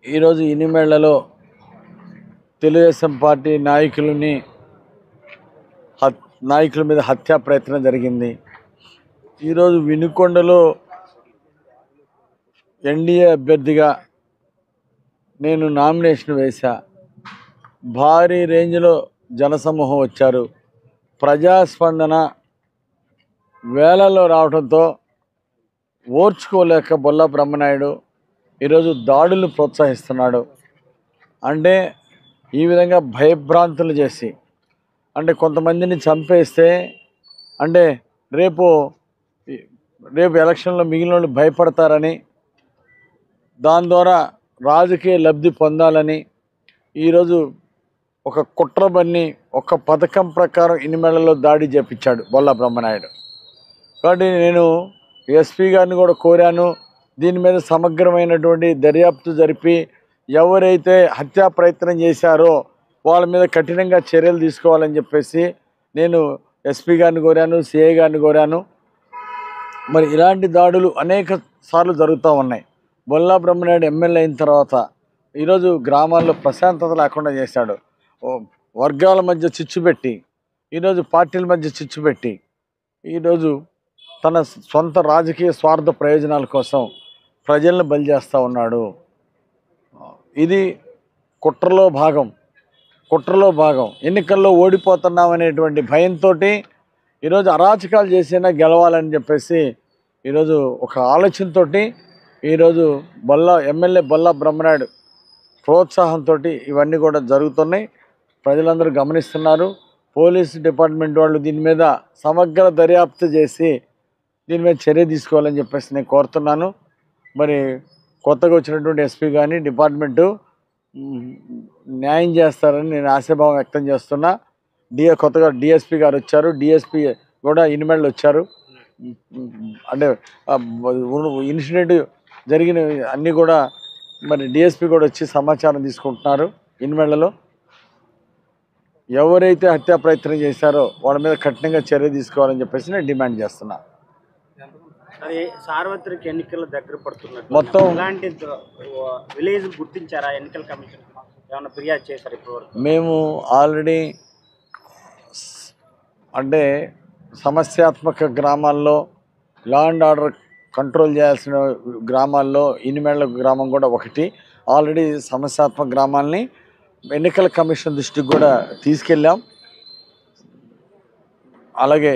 ఈరోజు ఇనిమేళ్లలో తెలుగుదేశం పార్టీ నాయకుల మీద హత్యా ప్రయత్నం జరిగింది. ఈరోజు వినుకొండలో ఎన్డీఏ అభ్యర్థిగా నేను నామినేషన్ వేశా. భారీ రేంజ్లో జనసమూహం వచ్చారు. ప్రజాస్పందన వేలలో రావడంతో ఓర్చుకోలేక బొల్లా బ్రహ్మనాయుడు ఈరోజు దాడులు ప్రోత్సహిస్తున్నాడు. అంటే ఈ విధంగా భయభ్రాంతులు చేసి, అంటే కొంతమందిని చంపేస్తే అంటే రేపు ఎలక్షన్లో మిగిలిన వాళ్ళు భయపడతారని, దాని ద్వారా రాజకీయ లబ్ధి పొందాలని ఈరోజు ఒక కుట్ర బన్ని ఒక పథకం ప్రకారం ఇనిమేళ్లలో దాడి చేపించాడు బొల్లా బ్రహ్మనాయుడు. కాబట్టి నేను ఎస్పీ గారిని కూడా కోరాను, దీని మీద సమగ్రమైనటువంటి దర్యాప్తు జరిపి ఎవరైతే హత్యా ప్రయత్నం చేశారో వాళ్ళ మీద కఠినంగా చర్యలు తీసుకోవాలని చెప్పేసి నేను ఎస్పీ గారిని కోరాను, సిఐ గారిని కోరాను. మరి ఇలాంటి దాడులు అనేక సార్లు జరుగుతూ ఉన్నాయి. బొల్లా బ్రహ్మనాయుడు ఎమ్మెల్యే అయిన తర్వాత ఈరోజు గ్రామాల్లో ప్రశాంతత లేకుండా చేశాడు. వర్గాల మధ్య చిచ్చు పెట్టి, ఈరోజు పార్టీల మధ్య చిచ్చు పెట్టి, ఈరోజు తన సొంత రాజకీయ స్వార్థ ప్రయోజనాల కోసం ప్రజలను బలి చేస్తూ ఉన్నాడు. ఇది కుట్రలో భాగం. ఎన్నికల్లో ఓడిపోతున్నామనేటువంటి భయంతో ఈరోజు అరాచకాలు చేసినా గెలవాలని చెప్పేసి ఈరోజు ఒక ఆలోచనతో ఈరోజు ఎమ్మెల్యే బొల్లా బ్రహ్మనాయుడు ప్రోత్సాహంతో ఇవన్నీ కూడా జరుగుతున్నాయి. ప్రజలందరూ గమనిస్తున్నారు. పోలీస్ డిపార్ట్మెంట్ వాళ్ళు దీని మీద సమగ్ర దర్యాప్తు చేసి దీని మీద చర్య తీసుకోవాలని చెప్పేసి నేను కోరుతున్నాను. మరి కొత్తగా వచ్చినటువంటి ఎస్పీ కానీ డిపార్ట్మెంటు న్యాయం చేస్తారని నేను ఆశాభావం వ్యక్తం చేస్తున్నా. కొత్తగా డిఎస్పీ గారు వచ్చారు, డిఎస్పీ కూడా ఇనిమేళ్ళు వచ్చారు. అంటే ఇన్సిడెంట్ జరిగిన అన్నీ కూడా మరి డిఎస్పీ కూడా వచ్చి సమాచారం తీసుకుంటున్నారు. ఇనిమేళ్లలో ఎవరైతే హత్యా ప్రయత్నం చేశారో వాళ్ళ మీద కఠినంగా చర్య తీసుకోవాలని చెప్పేసి నేను డిమాండ్ చేస్తున్నా. అది సార్వత్రిక ఎన్నికల దగ్గర పడుతున్నట్టు మొత్తం ఇలాంటి విలేజ్ గుర్తించారా? ఎన్నికల కమిషన్ ఏమైనా ఫిర్యాదు చేశారు ఇప్పటివరకు? మేము ఆల్రెడీ అంటే సమస్యాత్మక గ్రామాల్లో లా అండ్ ఆర్డర్ కంట్రోల్ చేయాల్సిన గ్రామాల్లో ఇనిమేళ్ల గ్రామం కూడా ఒకటి. ఆల్రెడీ సమస్యాత్మక గ్రామాలని ఎన్నికల కమిషన్ దృష్టికి కూడా తీసుకెళ్ళాం. అలాగే